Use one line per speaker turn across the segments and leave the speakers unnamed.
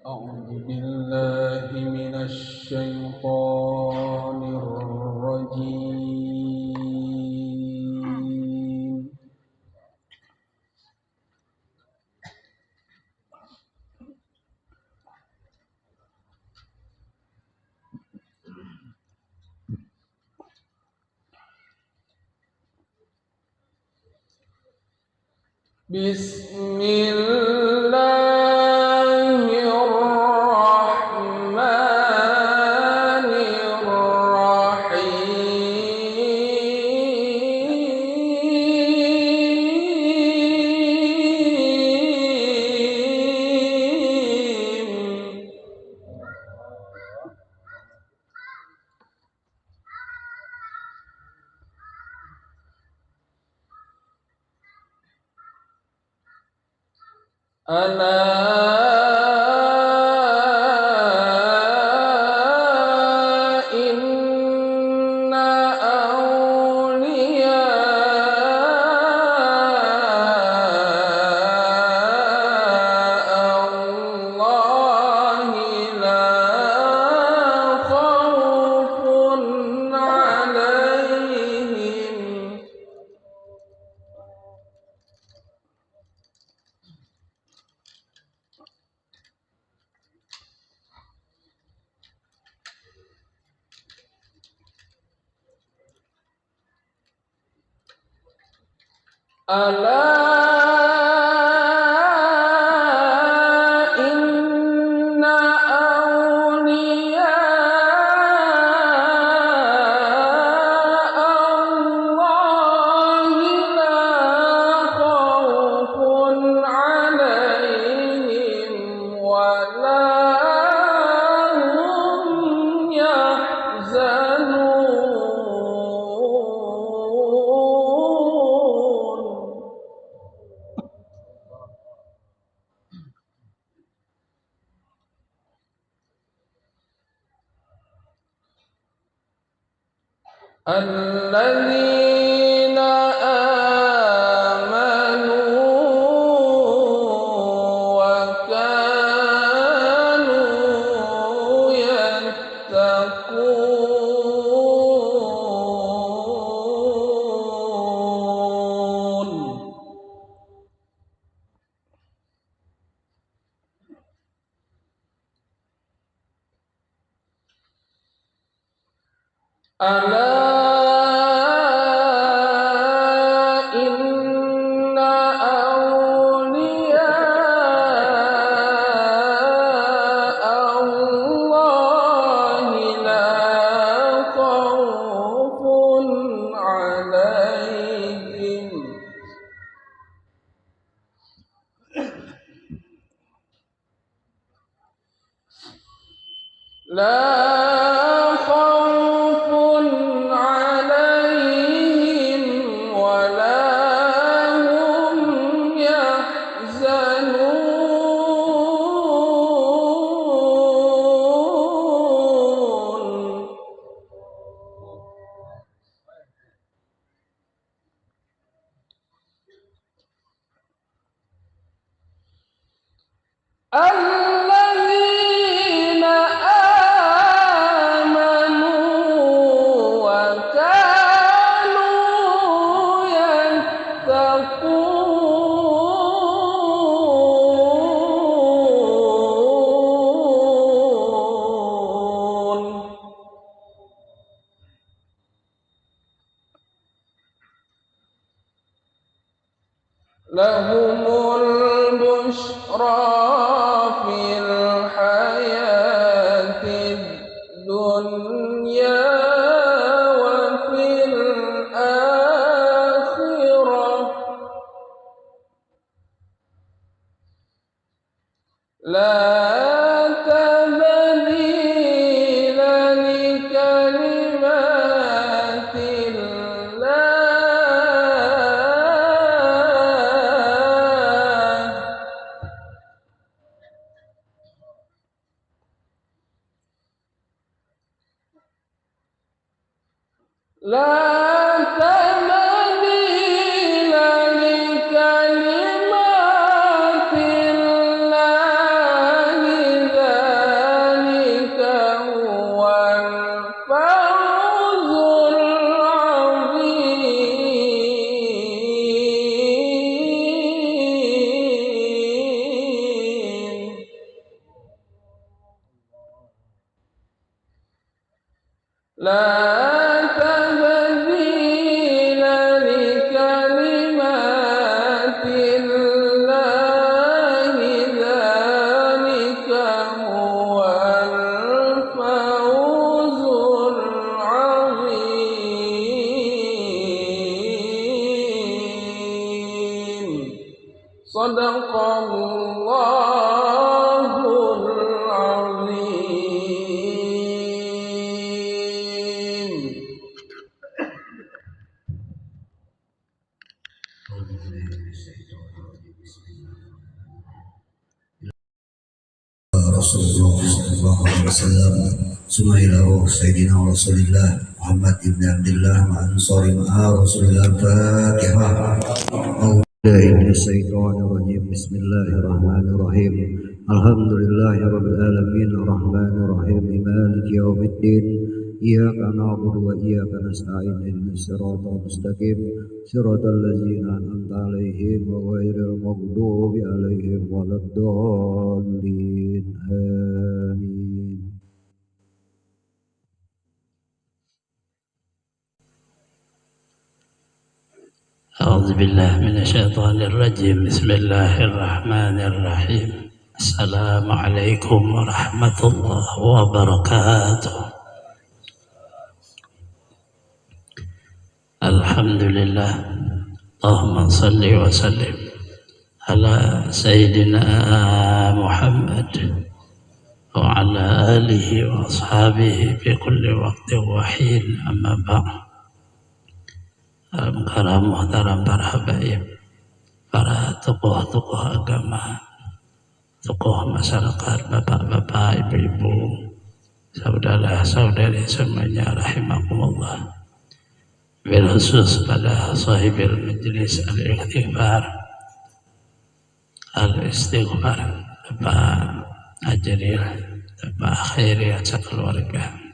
أعوذ بالله من الشيطان الرجيم. بسم الله الرحمن الرحيم. ألا إن أولياء الله لا خوف عليهم ألا إن أولياء الله لا خوف عليهم ولا هم يحزنون. الذين آمنوا وكانوا يتقون. ألا إن أولياء الله لا خوف عليهم ولا هم يحزنون. الذين آمنوا وكانوا يتقون. لهم البشرى في الحياة الدنيا وفي الآخرة لا تبديل لكلمات الله. لا تبديل لكلمات الله لا تبديل لكلمات الله ذلك هو الفوز العظيم صدق الله العظيم.
Rasulullah sallallahu alaihi wasallam summa ila ruh sayyidina Rasulillah Muhammad ibn Abdullah ma'ansari ma'a Rasulillah Fatihah. Bismillahirrahmanirrahim. Alhamdulillahi rabbil alamin arrahmanir rahim maliki yaumiddin iyyaka na'budu wa iyyaka nasta'in ihdinas siratal mustaqim siratal ladzina an'amta 'alaihim ghairil maghdubi 'alaihim waladdallin amin.
أعوذ بالله من الشيطان الرجيم بسم الله الرحمن الرحيم السلام عليكم ورحمة الله وبركاته. الحمد لله اللهم صل وسلم على سيدنا محمد وعلى آله وأصحابه في كل وقت وحين أما بعد. Para muhtaram, para habaib, para tokoh-tokoh agama, tokoh masyarakat, bapak-bapak, ibu-ibu, saudara-saudari semuanya rahimakumullah. Bil khusus pada sahibil majlis al-istighfar, Bapak Ajril, Bapak Khairi, sekeluarga.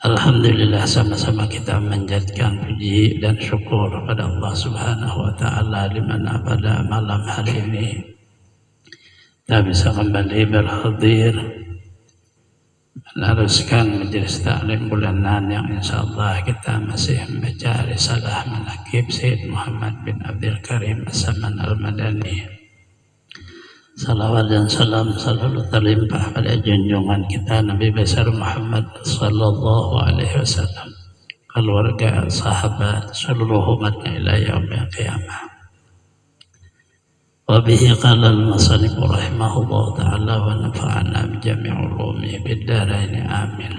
Alhamdulillah, sama-sama kita menjadikan puji dan syukur pada Allah Subhanahu wa Ta'ala, di mana pada malam hari ini kita bisa kembali berhadir meneruskan majelis taklim bulanan yang insyaallah kita masih membaca risalah manaqib Sayyid Muhammad bin Abdul Karim As-Saman Al-Madani. Salawat dan salam selalu terlimpah pada junjungan kita Nabi besar Muhammad sallallahu alaihi wasallam, keluarga, sahabat, seluruh umatnya ila yaumil qiyamah. Wa bihi qala al-musannif rahimahullah ta'ala wa nafa'ana bi jami' ulumi bid darain amin.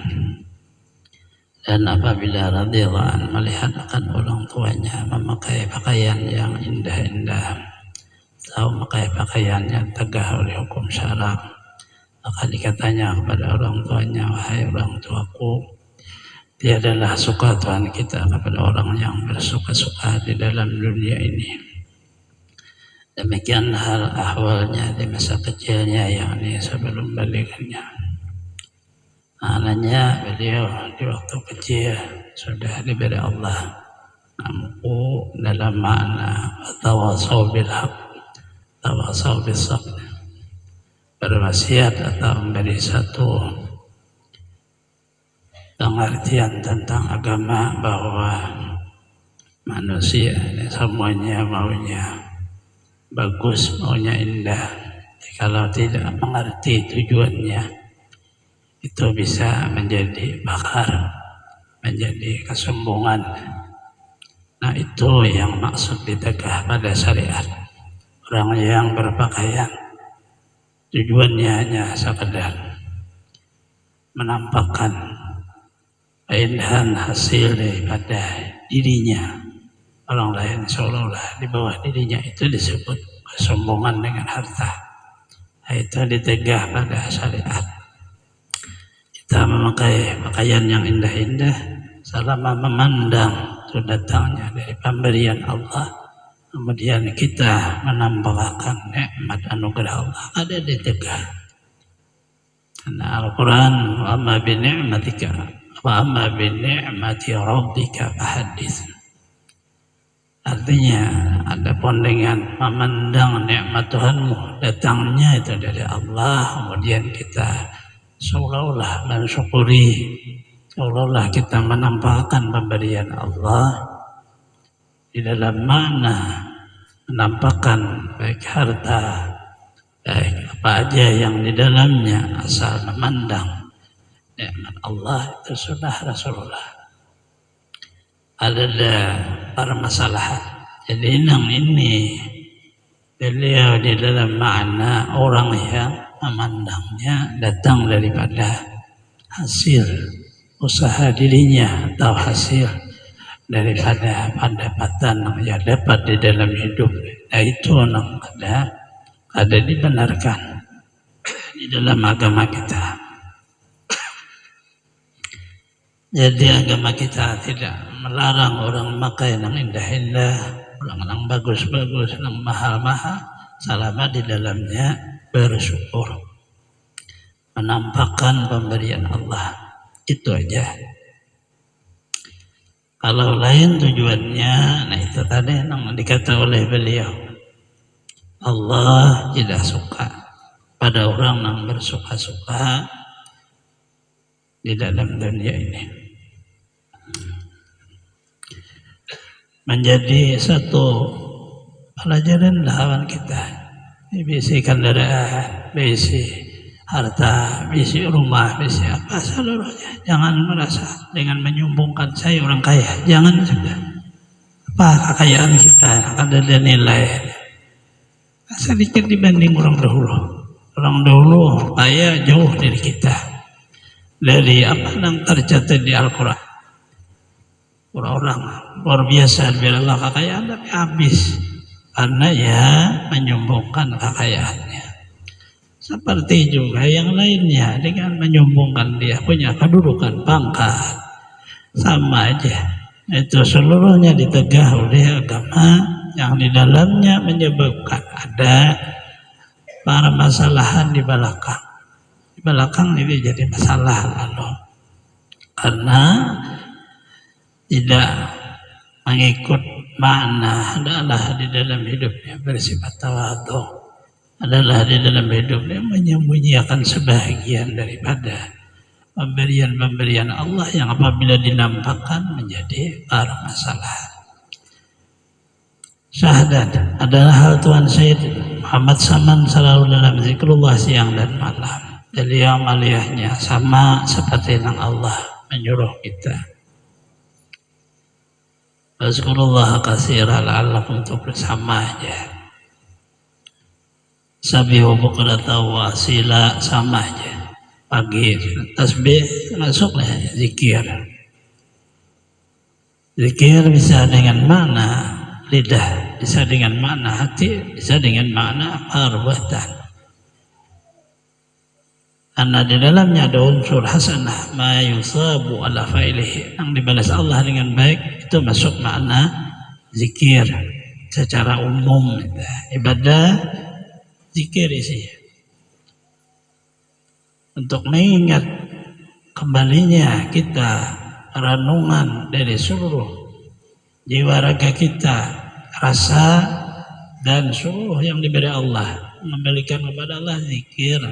Dan apabila radhiyallahu an melihat akan orang tuanya memakai pakaian yang indah-indah, tahu memakai pakaian yang tegah oleh hukum syara, maka dikatanya kepada orang tuanya, wahai orang tuaku, tiadalah suka Tuhan kita kepada orang yang bersuka-suka di dalam dunia ini. Demikian hal ahwalnya di masa kecilnya, yakni sebelum balignya. Maknanya beliau di waktu kecil sudah diberi Allah mampu dalam makna tawasau bil haq, tawasau bis sabr, berwasiat atau memberi satu pengertian tentang agama bahwa manusia ini semuanya maunya bagus, maunya indah. Kalau tidak mengerti tujuannya, itu bisa menjadi bakar, menjadi kesombongan. Nah, itu yang maksud ditegah pada syariat. Orang yang berpakaian tujuannya hanya sekedar menampakkan keindahan hasil daripada dirinya. Orang lain seolah-olah di bawah dirinya, itu disebut kesombongan dengan harta. Itu ditegah pada syariat. Kita memakai pakaian yang indah-indah selama memandang itu datangnya dari pemberian Allah, kemudian kita menampakkan nikmat anugerah Allah, ada ditegah. Karena Al-Quran, wa amma bi ni'matika wa amma bi ni'mati rabbika fahaddits. Artinya, adapun dengan memandang nikmat Tuhanmu, datangnya itu dari Allah, kemudian kita seolah-olah mensyukuri seolah-olah kita menampakkan pemberian Allah di dalam makna menampakkan baik harta, baik apa aja yang di dalamnya, asal memandang nikmat Allah itu sudah Rasulullah. Ada permasalahan. Jadi ini beliau di dalam makna orang yang memandangnya datang daripada hasil usaha dirinya atau hasil daripada pendapatan yang dapat di dalam hidup. Nah, itu ada dibenarkan di dalam agama kita. Jadi agama kita tidak melarang orang memakai yang indah-indah, yang bagus-bagus, yang mahal-mahal, selama di dalamnya bersyukur, menampakkan pemberian Allah. Itu aja. Kalau lain tujuannya, nah itu tadi yang dikata oleh beliau, Allah tidak suka pada orang yang bersuka-suka di dalam dunia ini. Menjadi satu pelajaran lawan kita. Bisi kendaraan, bisi harta, bisi rumah, bisi apa seluruhnya. Jangan merasa dengan menyumbungkan saya orang kaya. Jangan sudah. Apa kekayaan kita akan ada nilai sedikit dibanding orang dahulu. Orang dahulu kaya jauh dari kita, dari apa yang tercatat di Al-Quran. Orang-orang luar biasa biarlah kekayaan tapi habis karena ya menyumbungkan kekayaannya. Seperti juga yang lainnya dengan menyumbungkan dia punya kedudukan pangkat, sama aja. Itu seluruhnya ditegah oleh agama yang di dalamnya menyebabkan ada permasalahan di belakang. Di belakang ini jadi masalah lalu karena tidak mengikut makna adalah di dalam hidupnya bersifat tawadhu, adalah di dalam hidupnya menyembunyikan sebahagian daripada pemberian-pemberian Allah yang apabila dinampakkan menjadi permasalahan. Syahadat adalah hal Tuhan Sayyid Muhammad Saman selalu dalam zikrullah siang dan malam. Jadi amaliyahnya sama seperti yang Allah menyuruh kita. Azkurullah katsira la'allakum bersama aja. Sabihu bukrata wa asila sama aja. Pagi tasbih masuklah zikir. Zikir bisa dengan makna lidah, bisa dengan makna hati, bisa dengan makna perbuatan. Karena di dalamnya ada unsur hasanah, ma yusabu ala fa'ilihi, yang dibalas Allah dengan baik, itu masuk makna zikir secara umum. Ibadah zikir isinya untuk mengingat kembalinya kita renungan dari seluruh jiwa raga kita, rasa dan seluruh yang diberi Allah, mengembalikan kepada Allah. Zikir,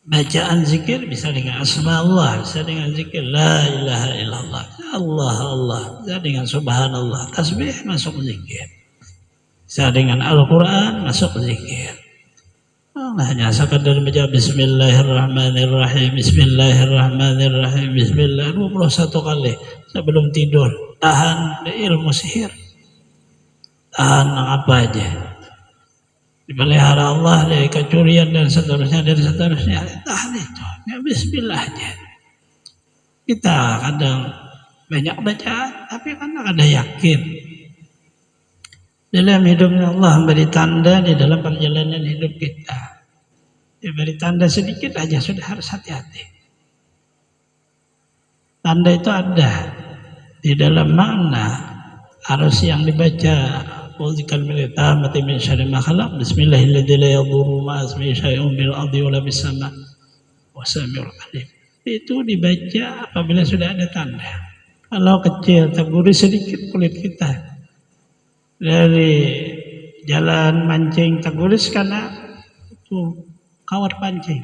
bacaan zikir bisa dengan asma Allah, bisa dengan zikir la ilaha illallah, Allah Allah, bisa dengan subhanallah, tasbih masuk zikir, bisa dengan Al-Quran masuk zikir. Hanya sekadar baca bismillahirrahmanirrahim, bismillahirrahmanirrahim, bismillah 21 kali sebelum tidur, tahan ilmu sihir, tahan apa aja, dipelihara Allah dari kecurian dan seterusnya, tahan itu, ya bismillah aja. Kita kadang banyak baca tapi kadang ada yakin dalam hidupnya. Allah beri tanda di dalam perjalanan hidup kita, diberi tanda sedikit aja sudah harus hati-hati. Tanda itu ada di dalam makna harus yang dibaca. Itu dibaca apabila sudah ada tanda. Kalau kecil terguris sedikit kulit kita dari jalan mancing terguris karena itu kawat pancing,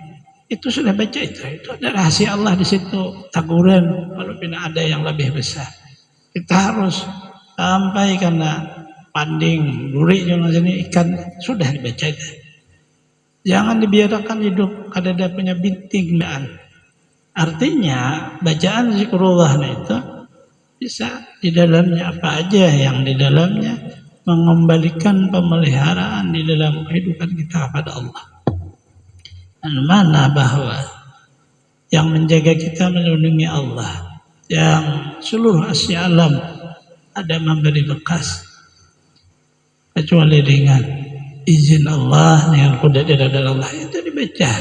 Itu sudah baca itu ada rahasia Allah di situ, taguran walaupun ada yang lebih besar. Kita harus sampai karena panding, duri jangan sini ikan sudah dibaca itu. Jangan dibiarkan hidup kada ada punya binting baan. Artinya bacaan zikrullah itu bisa di dalamnya apa aja yang di dalamnya mengembalikan pemeliharaan di dalam kehidupan kita kepada Allah. Dan mana bahwa yang menjaga kita melindungi Allah, yang seluruh Asia alam ada memberi bekas kecuali dengan izin Allah, dengan kudrat dari Allah itu dibaca.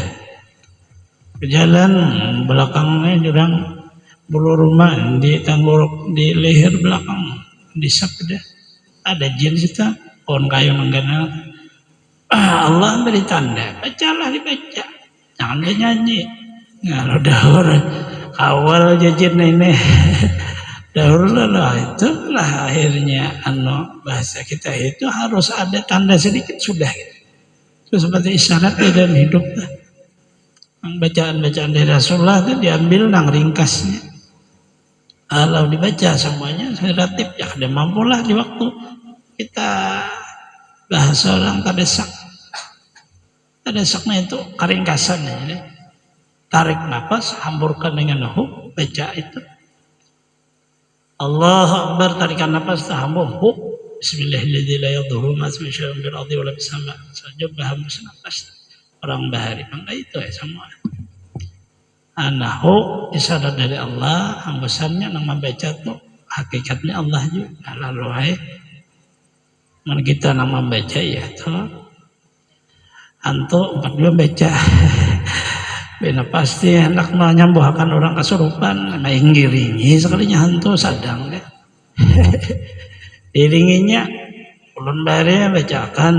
Berjalan belakangnya jurang bulu rumah di tenggorok di leher belakang disap dah ada jin kita pohon kayu menggana. Allah beri tanda, bacalah dibaca, jangan nyanyi. Nah, dahur awal jajin ini, dahur lah itulah akhirnya bahasa kita itu harus ada tanda sedikit sudah. Itu seperti isyarat di dalam hidup. Bacaan-bacaan dari Rasulullah itu diambil nang ringkasnya. Kalau dibaca semuanya relatif ya ada mampulah di waktu kita bahasa orang tadesak. Tadesaknya itu keringkasan ya. Tarik nafas, hamburkan dengan huk, baca itu. Allahu Akbar, tarikan nafas, hambur huk. Bismillahirrahmanirrahim. La yadhurru ma ismi syai'un fil ardi wa la fis sama'. Coba hembus nafas. Orang bahari mangga itu ya semua. Anahu isyarat dari Allah, hembusannya nang membaca tuh hakikatnya Allah juga. Lalu mana kita nang membaca ya tuh antu 42 baca. Bena pasti hendak menyembuhkan orang kesurupan, menggiringi sekalinya hantu sadang deh. Diringinya ulun bare bacakan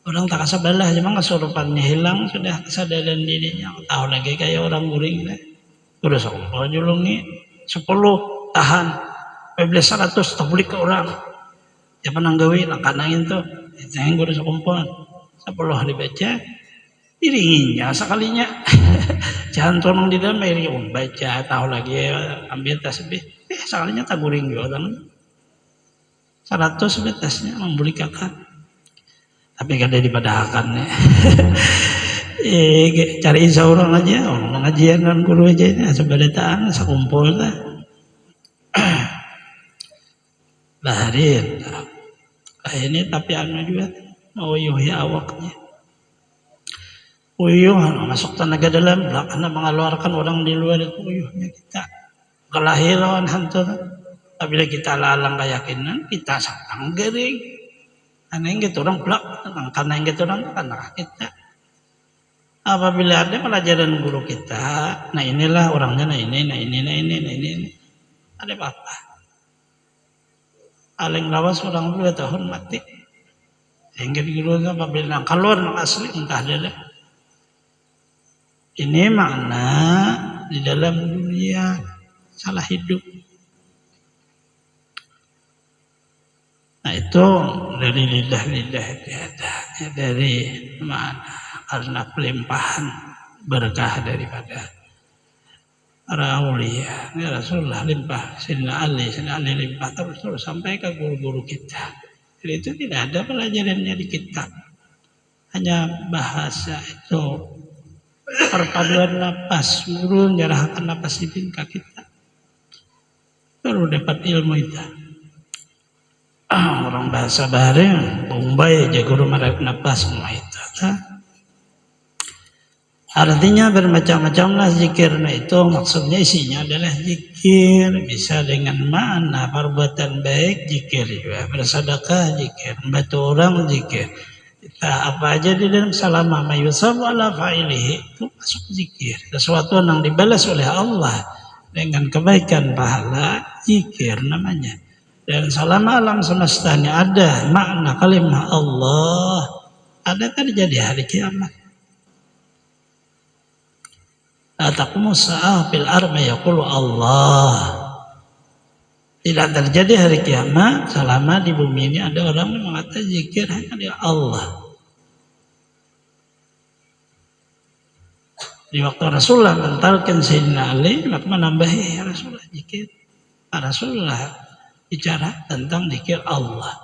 orang tak kasabalah cuma kesurupannya hilang sudah kesadaran dirinya tahu lagi kayak orang guring deh. Udah sombong julungi 10 tahan 1500 tablik ke orang. Ya penanggawi langkanangin tuh. Jangan gue udah sombong 10 dibaca diringinya sekalinya jangan tolong di dalam air baca tahu lagi ambil tasbih sekalinya tak guring juga kan 100 betasnya membulikakan tapi kada dipadahkan ya. Cari seorang aja orang ngajian dan guru aja ini sebadataan sakumpul lah baharin ini tapi anu juga mau yuhi awaknya uyuh masuk tenaga dalam karena mengeluarkan orang di luar itu uyuhnya kita kelahiran hantu apabila kita lalang keyakinan kita santang gering karena yang gitu orang pelak karena yang gitu orang karena kita apabila ada pelajaran guru kita nah inilah orangnya nah ini ada apa paling lawas orang 2 tahun mati hingga di guru apabila keluar asli entah dia. Ini makna di dalam dunia salah hidup. Nah itu dari lidah tiada, dari mana karena pelimpahan berkah daripada para aulia. Ini Rasulullah limpah, Sayyidina Ali limpah terus sampai ke guru-guru kita. Jadi itu tidak ada pelajarannya di kitab, hanya bahasa itu. Perpaduan napas, guru menyerahkan napas di tingkah kita baru dapat ilmu itu. Orang bahasa bareng Bombay aja guru merek napas semua itu artinya bermacam-macam lah zikir. Nah itu maksudnya isinya adalah zikir bisa dengan makna perbuatan baik zikir juga, bersedekah zikir, membantu orang zikir. Kita apa aja di dalam salama mayusab ala fa'ilihi itu masuk zikir. Sesuatu yang dibalas oleh Allah dengan kebaikan pahala zikir namanya. Dan salama alam semestanya ada makna kalimat Allah ada terjadi hari kiamat. Ataqumu sa'ah fil ardi yaqulu Allah. Tidak terjadi hari kiamat selama di bumi ini ada orang yang mengatakan zikir hanya dia Allah. Di waktu Rasulullah mentalkan Sayyidina Ali, maka menambahi Rasulullah zikir. Rasulullah bicara tentang zikir Allah.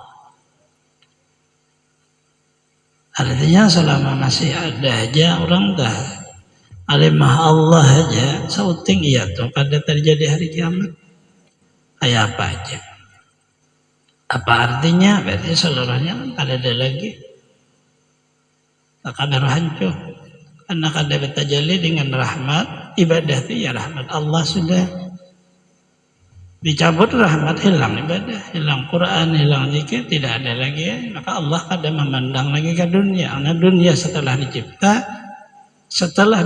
Artinya selama masih ada aja orang dah alimah Allah aja sauting iya tuh pada terjadi hari kiamat. Kayak apa aja. Apa artinya? Berarti seluruhnya kan tak ada lagi. Tak ada hancur. Karena kada bertajalli dengan rahmat, ibadah itu ya rahmat Allah sudah dicabut, rahmat hilang ibadah, hilang Quran, hilang zikir, tidak ada lagi ya. Maka Allah kada memandang lagi ke dunia. Karena dunia setelah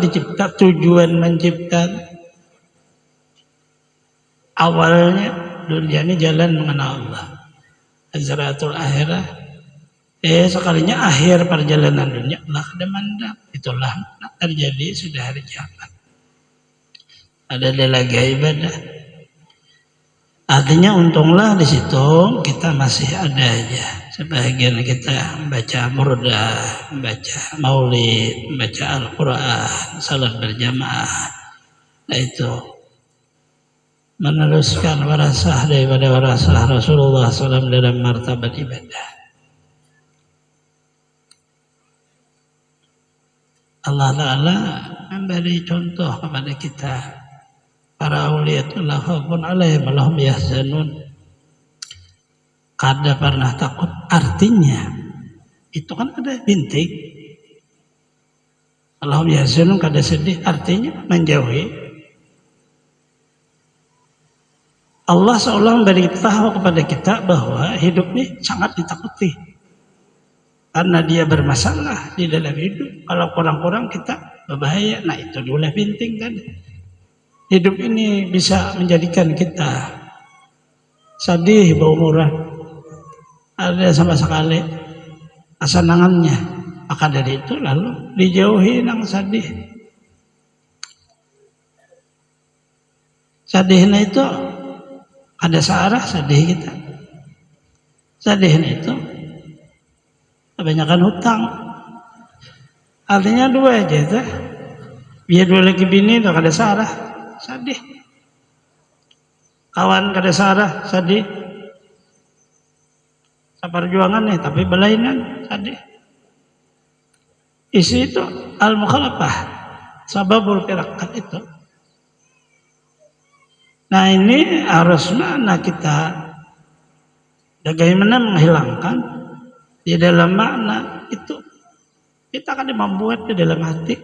dicipta tujuan mencipta awalnya dunia ini jalan mengenal Allah. Azratul akhirah. Sekalinya akhir perjalanan dunia Allah kada mandang. Itulah terjadi sudah hari kiamat. Ada lagi ibadah. Artinya untunglah di situ kita masih ada aja. Sebagian kita membaca burda, membaca maulid, membaca Al-Quran, salat berjamaah. Nah itu meneruskan warasah daripada warasah Rasulullah SAW dalam martabat ibadah. Allah Ta'ala memberi contoh kepada kita. Para awliyatullah khaufun alaihim wa lahum yahzanun. Kada pernah takut. Artinya itu kan ada bintik. Allahum yahzanun kada sedih. Artinya menjauhi. Allah seolah memberi tahu kepada kita bahwa hidup ini sangat ditakuti. Karena dia bermasalah di dalam hidup. Kalau kurang-kurang kita berbahaya. Nah itu dulu penting kan. Hidup ini bisa menjadikan kita sedih berumuran. Ada sama sekali kesenangannya. Maka dari itu lalu dijauhi yang sedih. Sedihnya itu ada searah sedih kita. Sedihnya itu kebanyakan hutang. Artinya dua aja tuh. Biar dua lagi bini tuh kada sarah, sedih. Kawan kada sarah, sedih. Seperjuangan nih, tapi belainan, sedih. Isi itu al-mukhalafah, sababul firakat itu. Nah ini harus mana kita bagaimana menghilangkan di dalam makna itu kita akan membuat di dalam hati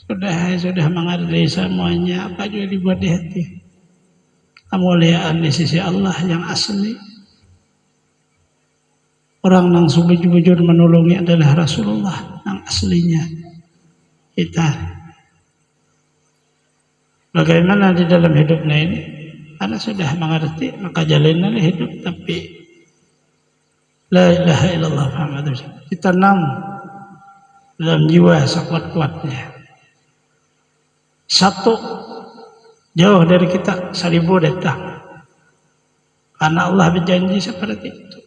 sudah mengerti semuanya apa juga dibuat di hati kemuliaan di sisi Allah yang asli. Orang yang sebujur-bujur menolongi adalah Rasulullah yang aslinya. Kita bagaimana di dalam hidupnya ini karena sudah mengerti maka jalannya hidup tapi la ilaha illallah Muhammadur Rasulullah ditanam dalam jiwa sekuat-kuatnya. Satu jauh dari kita 1000 datang. Karena Allah berjanji seperti itu.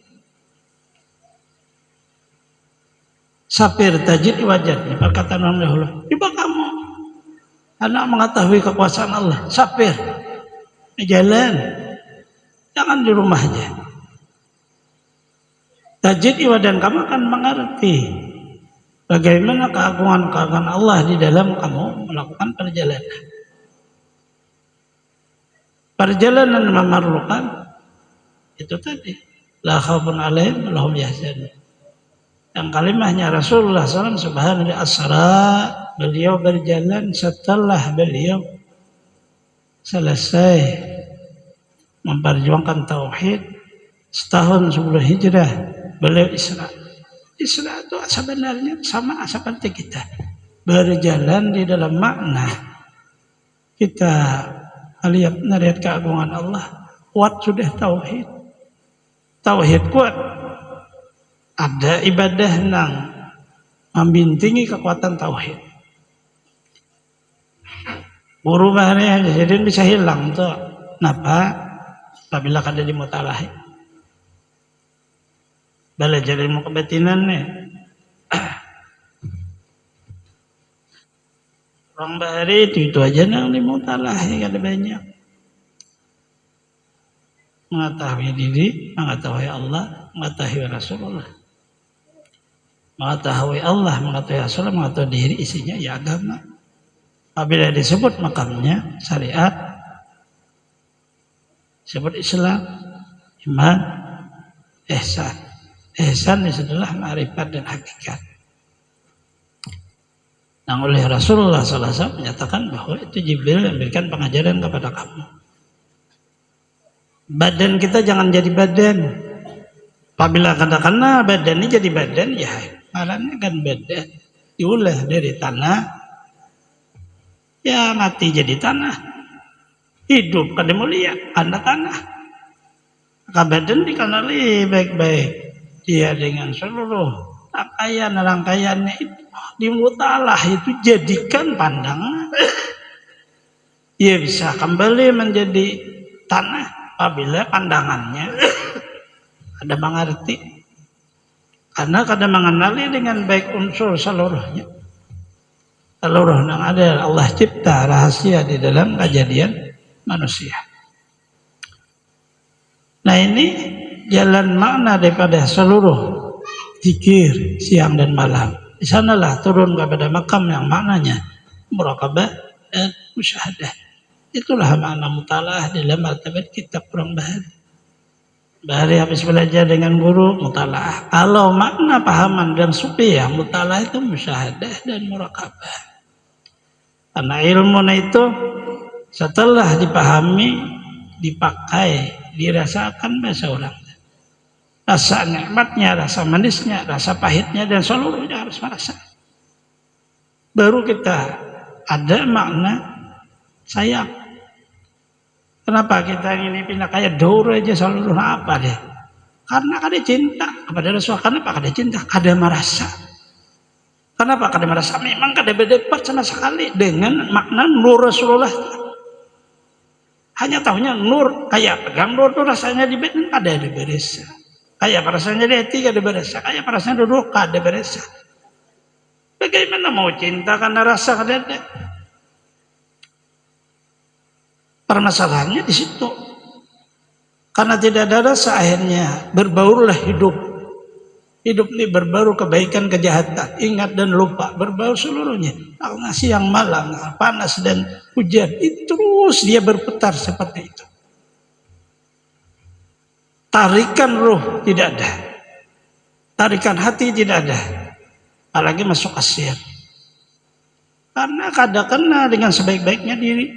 Sapir tajid wajadnya perkataan orang dahulu. Coba kamu anak mengetahui kekuasaan Allah. Sapir di jalan, jangan di rumah aja. Tajid iwadan kamu akan mengerti bagaimana keagungan Allah di dalam kamu melakukan perjalanan. Perjalanan memerlukan itu tadi la khaufun alaihim wa lahum yahzanun. Yang kalimahnya Rasulullah SAW subhanahu asra, beliau berjalan setelah beliau selesai memperjuangkan tauhid setahun sebelum hijrah. Beliau Isra. Isra itu sebenarnya sama seperti kita. Berjalan di dalam makna. Kita melihat keagungan Allah. Kuat sudah tauhid. Tauhid kuat. Ada ibadah yang membintingi kekuatan tauhid. Berubahnya jadi bisa hilang tuh. Kenapa? Apabila kada dimutalahi. Belajar ilmu kebatinan nih. Orang bahari itu aja nang di mutalah ya ada banyak. Mengetahui diri, mengetahui Allah, mengetahui Rasulullah. Mengetahui Allah, mengetahui Rasulullah, mengetahui diri, isinya ya agama. Apabila disebut makamnya syariat, disebut Islam, iman, ihsan. Ihsan adalah ma'rifat dan hakikat. Yang oleh Rasulullah SAW menyatakan bahwa itu Jibril yang memberikan pengajaran kepada kamu. Badan kita jangan jadi badan. Apabila katakanlah badan ini jadi badan, ya malahnya kan badan. Diulah dari tanah, ya mati jadi tanah. Hidup kada mulia karena tanah. Maka badan dikenali baik-baik. Dia dengan seluruh rangkaiannya itu dimutalah itu jadikan pandangan. Ia bisa kembali menjadi tanah apabila pandangannya ada mengerti. Karena kada mengenali dengan baik unsur seluruhnya. Seluruh yang ada Allah cipta rahasia di dalam kejadian manusia. Nah ini jalan makna daripada seluruh zikir siang dan malam. Di sanalah turun kepada makam yang maknanya muraqabah dan musyahadah. Itulah makna mutalaah dalam martabat kitab orang bahari. Bahari habis belajar dengan guru mutalaah. Kalau makna pahaman dan sufi ya mutalaah itu musyahadah dan muraqabah. Karena ilmu itu setelah dipahami, dipakai, dirasakan bahasa orang. Rasa nikmatnya, rasa manisnya, rasa pahitnya, dan seluruhnya harus merasa. Baru kita ada makna sayang. Kenapa kita ini pindah kayak daur aja seluruhnya apa deh? Karena kada cinta kepada Rasul. Kenapa kada cinta? Kada merasa. Kenapa kada merasa? Memang kada berdebat sama sekali dengan makna nur Rasulullah. Hanya tahunya nur kayak pegang nur itu rasanya di badan kada ada berasa. Kayak rasanya di hati kada berasa. Kayak rasanya duduk kada berasa. Bagaimana mau cinta karena rasa kada ada? Permasalahannya di situ. Karena tidak ada rasa akhirnya berbaulah hidup. Hidup ini berbaur kebaikan, kejahatan, ingat dan lupa, berbaur seluruhnya. Karena siang malam, panas dan hujan, itu terus dia berputar seperti itu. Tarikan ruh tidak ada, tarikan hati tidak ada, apalagi masuk asyir. Karena kada kena dengan sebaik-baiknya diri.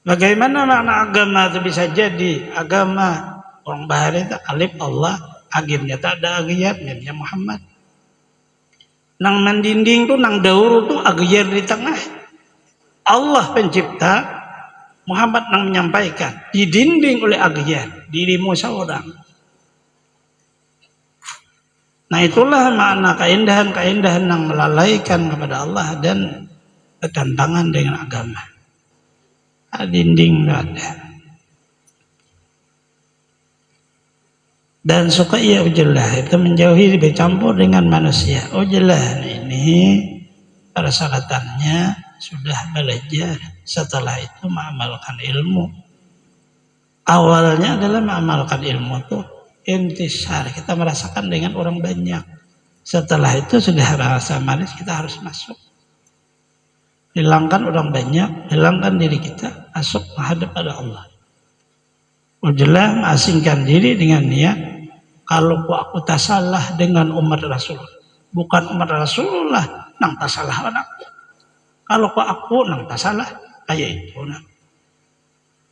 Bagaimana makna agama itu bisa jadi agama orang bahari itu alif Allah, akhirnya tak ada agiyat, namanya Muhammad. Nang mendinding tuh, nang daur tuh agiyat di tengah. Allah pencipta, Muhammad nang menyampaikan, didinding oleh agiyat, dirimu seorang. Nah itulah makna keindahan-keindahan yang melalaikan kepada Allah dan kegantangan dengan agama. Dinding ada. Dan suka ia ujelah itu menjauhi bercampur dengan manusia. Ujelah ini persyaratannya sudah belajar, setelah itu mengamalkan ilmu. Awalnya adalah mengamalkan ilmu itu intisar, kita merasakan dengan orang banyak. Setelah itu sudah rasa manis, kita harus masuk. Hilangkan orang banyak, hilangkan diri kita, masuk menghadap pada Allah. Ujelah mengasingkan diri dengan niat, kalau aku tak salah dengan umat Rasulullah, bukan umat Rasulullah nang tak salah anakku. Kalau aku nang tak salah, kayak itu. Nah.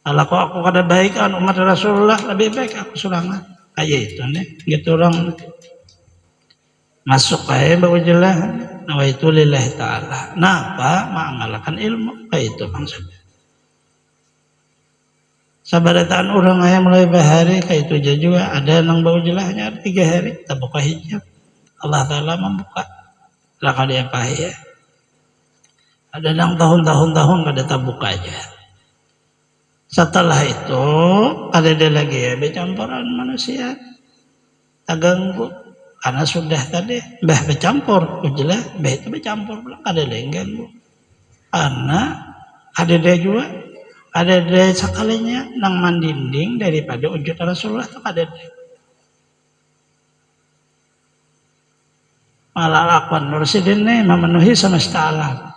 Kalau aku kada baik kan umat Rasulullah, lebih baik aku sulangan. Kayak itu nih, gitu orang masuk kayak bahwa jelas. Nawaitu lillahi ta'ala. Napa? Mengamalkan ilmu. Kayak itu maksudnya. Sabarataan orang yang mulai bahari kayak itu juga. Ada yang bau jelahnya 3 hari. Kita buka hijab. Allah Ta'ala membuka. Laka dia pahaya. Ada yang tahun-tahun kada tak buka aja. Setelah itu ada dia lagi ya. Bercampuran manusia. Tak ganggu. Karena sudah tadi mbah bercampur, ujlah mbah itu bercampur pulang ada yang ganggu. Karena ada dia juga ada dia sekalinya nang mandinding daripada wujud Rasulullah itu ada dia. Malah lakukan Nursidin nih memenuhi semesta alam.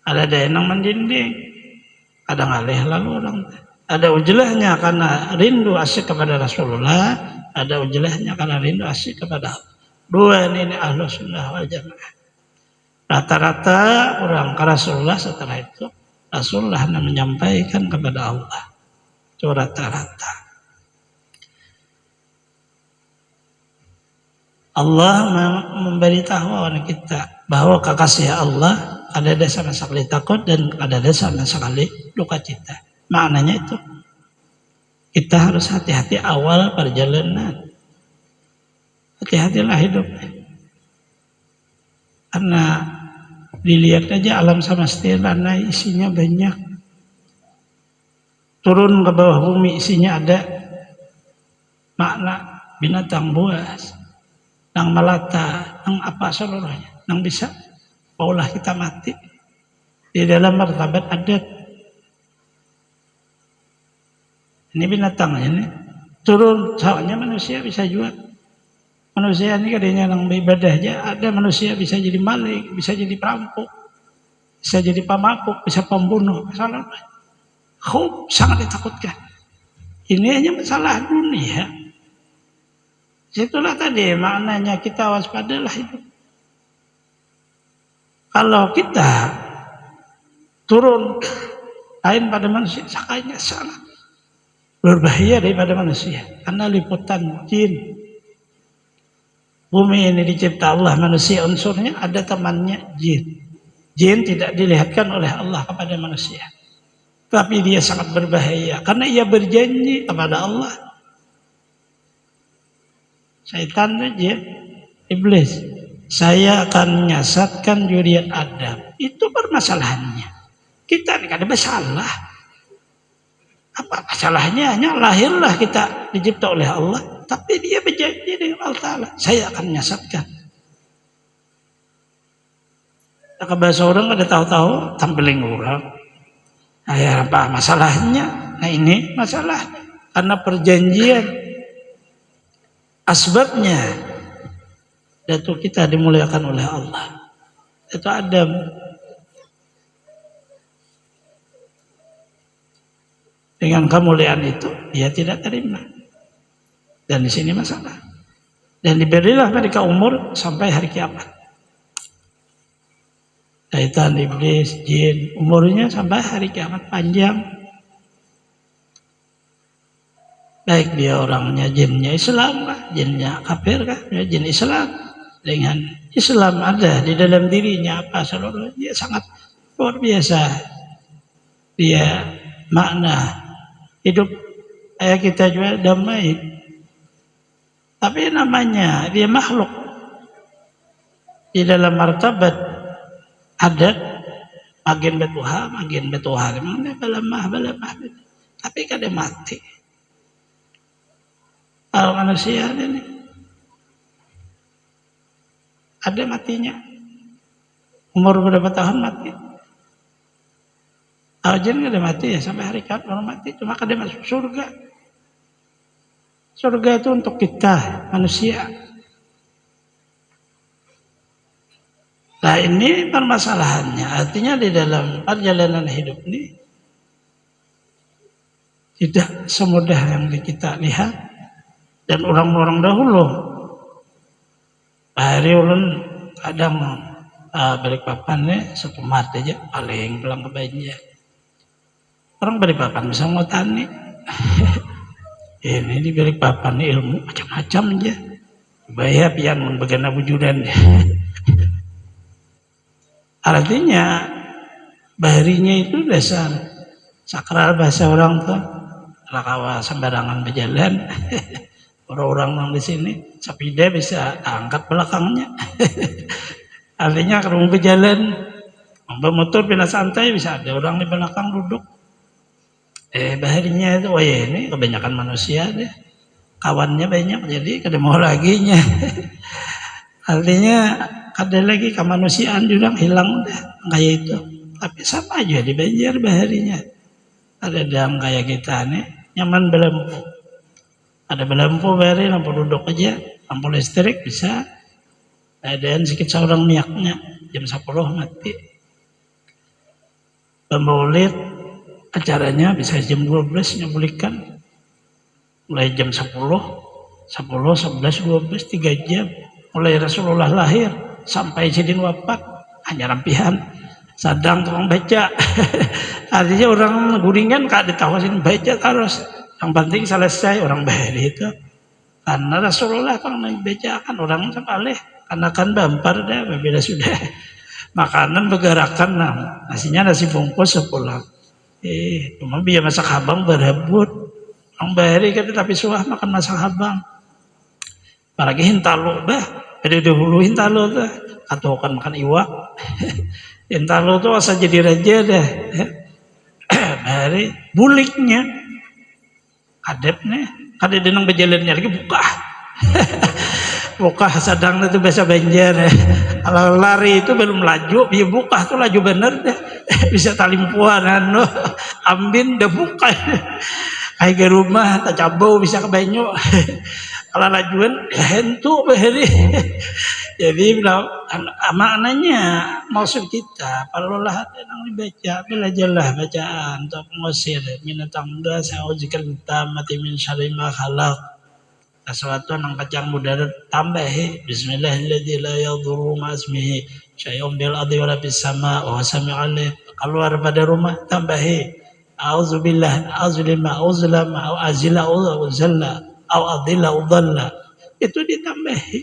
Ada dia nang mandinding, kadang alih lalu orang. Ada ujlahnya karena rindu asyik kepada Rasulullah, ada ujlahnya karena rindu asyik kepada Allah. Dua ini ahlu sunnah wal jamaah. Rata-rata orang ke Rasulullah, setelah itu Rasulullah menyampaikan kepada Allah. Itu rata-rata. Allah memberitahu kepada kita bahwa kekasih Allah ada sama sekali takut dan ada sama sekali duka cita. Maknanya itu kita harus hati-hati awal perjalanan. Hati-hatilah hidupnya. Karena dilihat aja alam semesta isinya banyak. Turun ke bawah bumi isinya ada makna binatang buas, nang melata, nang apa seluruhnya, nang bisa paulah kita mati. Di dalam martabat adat. Ini binatang ini turun, soalnya manusia bisa juga. Manusia ini kadangnya yang beribadah aja, ada manusia bisa jadi maling, bisa jadi perampok, bisa jadi pemabuk, bisa pembunuh. Masalah sangat ditakutkan. Ini hanya masalah dunia. Itulah tadi maknanya kita waspadalah itu. Kalau kita turun lain pada manusia, sakanya sangat berbahaya daripada manusia. Karena liputan jin. Bumi ini dicipta Allah, manusia unsurnya ada temannya jin. Jin tidak dilihatkan oleh Allah kepada manusia. Tapi dia sangat berbahaya karena ia berjanji kepada Allah. Syaitan jin, iblis. Saya akan menyesatkan zuriat Adam. Itu permasalahannya. Kita ini ada masalah. Apa masalahnya? Hanya lahirlah kita dicipta oleh Allah. Tapi dia berjanji dengan Allah Ta'ala. Saya akan menyesatkan. Kalau bahasa orang ada tahu-tahu tampilin orang. Nah ya apa masalahnya? Nah ini masalah. Karena perjanjian. Asbabnya. Itu kita dimuliakan oleh Allah. Itu Adam. Dengan kemuliaan itu dia tidak terima. Dan di sini masalah. Dan diberilah mereka umur sampai hari kiamat. Syaitan, iblis, jin, umurnya sampai hari kiamat panjang. Baik dia orangnya jinnya Islam kah, jinnya kafir kah, jin Islam. Dengan Islam ada di dalam dirinya apa seluruhnya dia sangat luar biasa. Dia makna hidup kayak kita juga damai. Tapi namanya dia makhluk di dalam martabat adat makin betuha memang dia balamah. Tapi kada mati. Kalau manusia ini ada matinya. Umur berapa tahun mati? Jin kada mati ya sampai hari kiamat orang mati cuma kada masuk surga. Surga itu untuk kita manusia. Nah ini permasalahannya. Artinya di dalam perjalanan hidup ini tidak semudah yang kita lihat. Dan orang-orang dahulu hari ulun kadang balik papannya sepemat aja paling pulang ke banjir. Orang balik papan bisa ngotani. Ini di balik papan ini ilmu macam-macam aja. Bahaya pian mun bagana wujudan. Artinya baharinya itu dasar sakral bahasa orang tuh. Rakawa sembarangan berjalan. Orang-orang yang di sini sepeda bisa angkat belakangnya. Artinya kalau mau berjalan, mau motor pindah santai bisa ada orang di belakang duduk. Baharinya itu, oh ya ini kebanyakan manusia deh. kawannya banyak jadi kada mau lagi nya. Artinya ada lagi kemanusiaan juga hilang dah kayak itu. Tapi sama aja di Banjar baharinya. Ada dalam kayak kita nih nyaman belampu. Ada belampu bahari lampu duduk aja, lampu listrik bisa. Ada sedikit seorang miaknya jam 10 mati. Pembaulid acaranya bisa jam 12 nyembelikan. Mulai jam 10, 11, 12, 3 jam. Mulai Rasulullah lahir sampai Sidin wafat hanya rampihan. Sadang tukang baca. Artinya orang guringan kak ditawasin baca terus. Yang penting selesai orang bahari itu. Karena Rasulullah kan bacakan orang sekali. Karena kan bampar dah berbeda sudah. Makanan bergerakan nasinya nasi bungkus sepulang. Cuma biar masak habang berebut. Orang bahari kan tapi suah makan masak habang. Apalagi hintalo bah. Dari dahulu hintalo tuh. Atau kan makan iwak. Hintalo tuh asal jadi raja dah. Bahari buliknya. Adepnya. Kada denang berjalannya lagi buka. Buka sadang itu bahasa Banjar. Kalau lari itu belum laju, dia buka tuh laju bener deh. Bisa talimpuan ambin dah buka. Kayak ke rumah tak cabau bisa ke banyu. Kalau lajuan hentu bahari. Jadi maknanya maksud kita kalau lah yang dibaca belajarlah bacaan untuk mengusir minatang das auzikal tamati min syarri ma khalaq. Sesuatu yang kacang mudarat tambahi bismillahirrahmanirrahim la yadurru ma ismihi syai'un bil ardi wala bis sama wa sami'un keluar pada rumah tambahi auzubillah auzlima auzlama au azila auzalla au adilla udalla itu ditambahi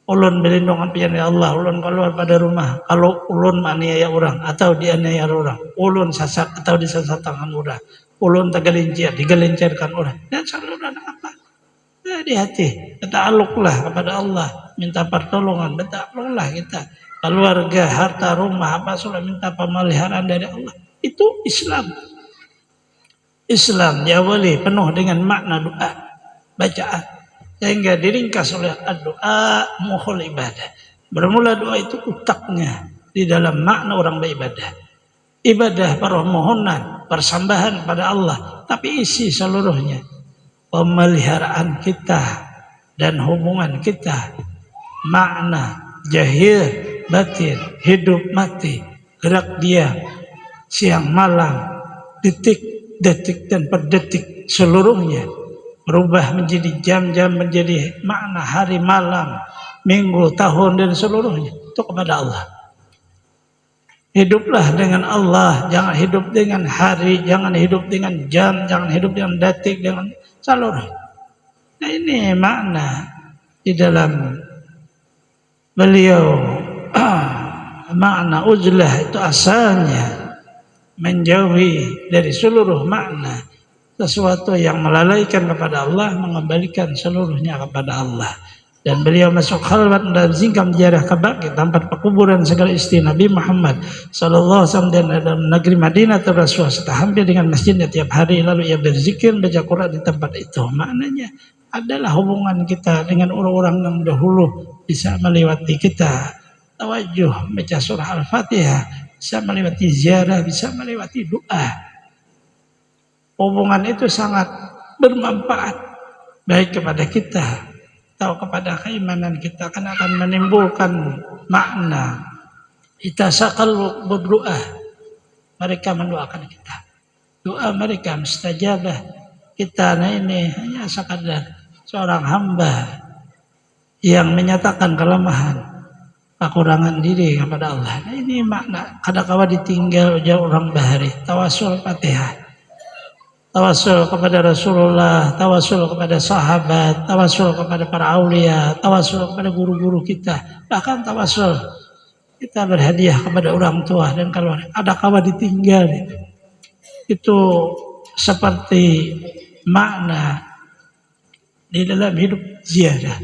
ulun berlindungan pian ya Allah ulun keluar pada rumah kalau ulun maniaya orang atau dianiaya orang ulun sasak atau disasatkan orang ulun tergelincir digelincirkan orang dan selalu ada apa di hati, bertakluklah kepada Allah, minta pertolongan, bertakluklah kita, keluarga, harta, rumah, apa sudah minta pemeliharaan dari Allah. Itu Islam. Islam diawali penuh dengan makna doa, bacaan, sehingga diringkas oleh doa mukhul ibadah. Bermula doa itu utaknya di dalam makna orang beribadah. Ibadah permohonan, persambahan pada Allah, tapi isi seluruhnya. Pemeliharaan kita dan hubungan kita makna jahir batin hidup mati gerak diam siang malam detik dan per detik seluruhnya berubah menjadi jam-jam menjadi makna hari malam minggu tahun dan seluruhnya itu kepada Allah. Hiduplah dengan Allah, jangan hidup dengan hari, jangan hidup dengan jam, jangan hidup dengan detik, dengan seluruh. Nah ini makna di dalam beliau makna uzlah itu asalnya menjauhi dari seluruh makna sesuatu yang melalaikan kepada Allah mengembalikan seluruhnya kepada Allah. Dan beliau masuk khalwat dan singkam ziarah Ka'bah tempat perkuburan segala istri Nabi Muhammad sallallahu alaihi wasallam dan dalam negeri Madinah Rasulullah serta hampir dengan masjidnya tiap hari lalu ia berzikir baca Quran di tempat itu. Maknanya adalah hubungan kita dengan orang-orang yang dahulu bisa melewati kita tawajuh baca surah Al-Fatihah, bisa melewati ziarah, bisa melewati doa. Hubungan itu sangat bermanfaat baik kepada kita atau kepada keimanan kita kan akan menimbulkan makna kita sakal berdoa mereka mendoakan kita doa mereka mustajabah kita ini hanya sekadar seorang hamba yang menyatakan kelemahan kekurangan diri kepada Allah. Nah, ini makna kadang-kadang ditinggal jauh orang bahari tawasul Fatihah tawasul kepada Rasulullah, tawasul kepada sahabat, tawasul kepada para aulia, tawasul kepada guru-guru kita, bahkan tawasul kita berhadiah kepada orang tua dan kalau ada kawan ditinggal itu seperti makna di dalam hidup ziarah.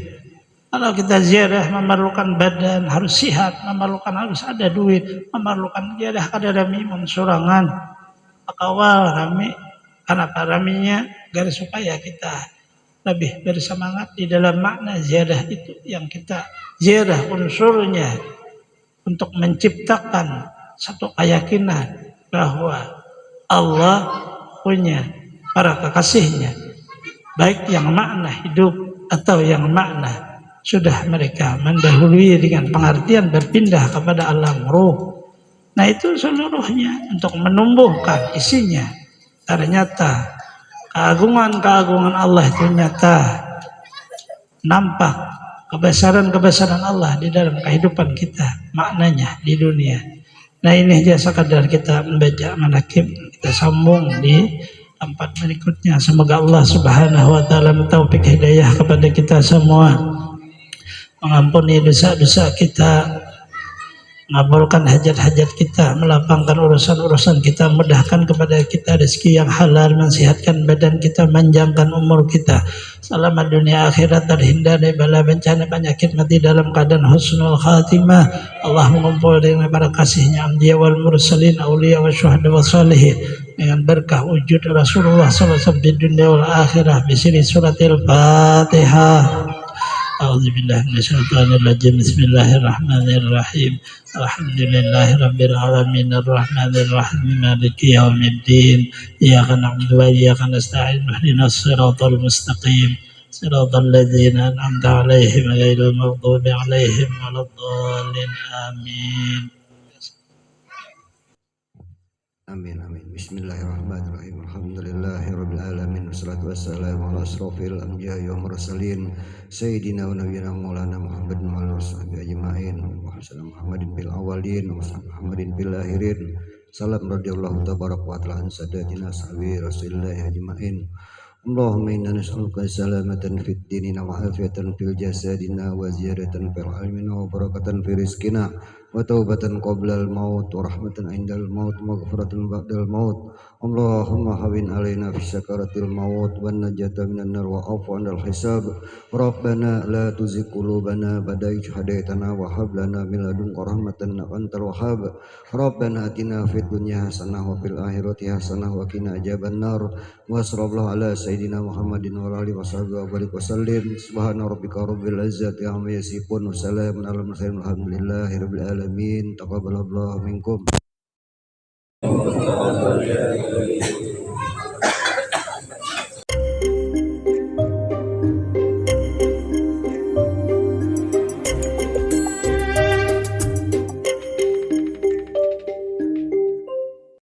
Kalau kita ziarah memerlukan badan harus sehat, memerlukan harus ada duit, memerlukan ziarah ada rami mensurangan, akawal rami. Kenapa raminya? Agar supaya kita lebih bersemangat di dalam makna ziyadah itu yang kita ziyadah unsurnya untuk menciptakan satu keyakinan bahwa Allah punya para kekasihnya, baik yang makna hidup atau yang makna sudah mereka mendahului dengan pengertian berpindah kepada alam ruh. Nah itu seluruhnya untuk menumbuhkan isinya. Ternyata keagungan-keagungan Allah itu nyata, nampak kebesaran-kebesaran Allah di dalam kehidupan kita, maknanya di dunia. Nah ini aja sekadar kita membaca manakib, kita sambung di tempat berikutnya. Semoga Allah Subhanahu wa taala taufik hidayah kepada kita semua, mengampuni dosa-dosa kita, mengabulkan hajat-hajat kita, melapangkan urusan-urusan kita, mudahkan kepada kita rezeki yang halal, mensehatkan badan kita, manjangkan umur kita, selamat dunia akhirat, terhindar dari bala bencana penyakit, mati dalam keadaan husnul khatimah. Allah mengumpul dengan para kasihnya anbiya wal mursalin, auliya wa syuhada wa salihin, dengan berkah wujud Rasulullah SAW di dunia wal akhirah, bisiri suratil Fatihah. A'udzubillahi minasyaitonir rajim. Bismillahirrahmanirrahim. Alhamdulillahirabbil alamin arrahmanir rahim maliki yaumiddin. Iyyaka na'budu wa iyyaka nasta'in. Ihdinas siratal mustaqim. Siratal ladzina an'amta 'alaihim ghairil maghdubi 'alaihim waladdallin. Amin.
Amin amin. Bismillahirrahmanirrahim. Alhamdulillahirabbil alamin. Wassalatu wassalamu ala asrofil anbiya'i wal mursalin sayyidina wa nabiyyina maulana Muhammadin wa ala sahbihi ajma'in. Wa sallam Muhammadin bil awwalin wa Muhammadin bil akhirin. Salam radhiyallahu tabaraka wa ta'ala an sadatina sahbi Rasulillah ajma'in. Allahumma inna nas'aluka salamatan fid dinina wa afiyatan fil jasadina wa ziyadatan fil ilmina wa barakatan fi rizqina wa taubatan qoblal maut wa rahmatan indal maut wa maghfiratan ba'dal maut. Allahumma hawin alaina fi sakaratil maut wa najata minan nar wa afu anil hisab. Rabbana la tuzigh qulubana ba'da idh hadaitana wa hab lana min ladunka rahmatan innaka antal wahhab. Rabbana atina fid dunya hasanah wa fil akhirati hasanah wa qina adzaban nar. Wa sallallahu ala sayyidina Muhammadin wa alihi washabihi wa barik wasallim. Subhana rabbika rabbil izzati amma yasifun wa salamun alal mursalin walhamdulillahirabbil alamin. Taqabbalallahu minkum.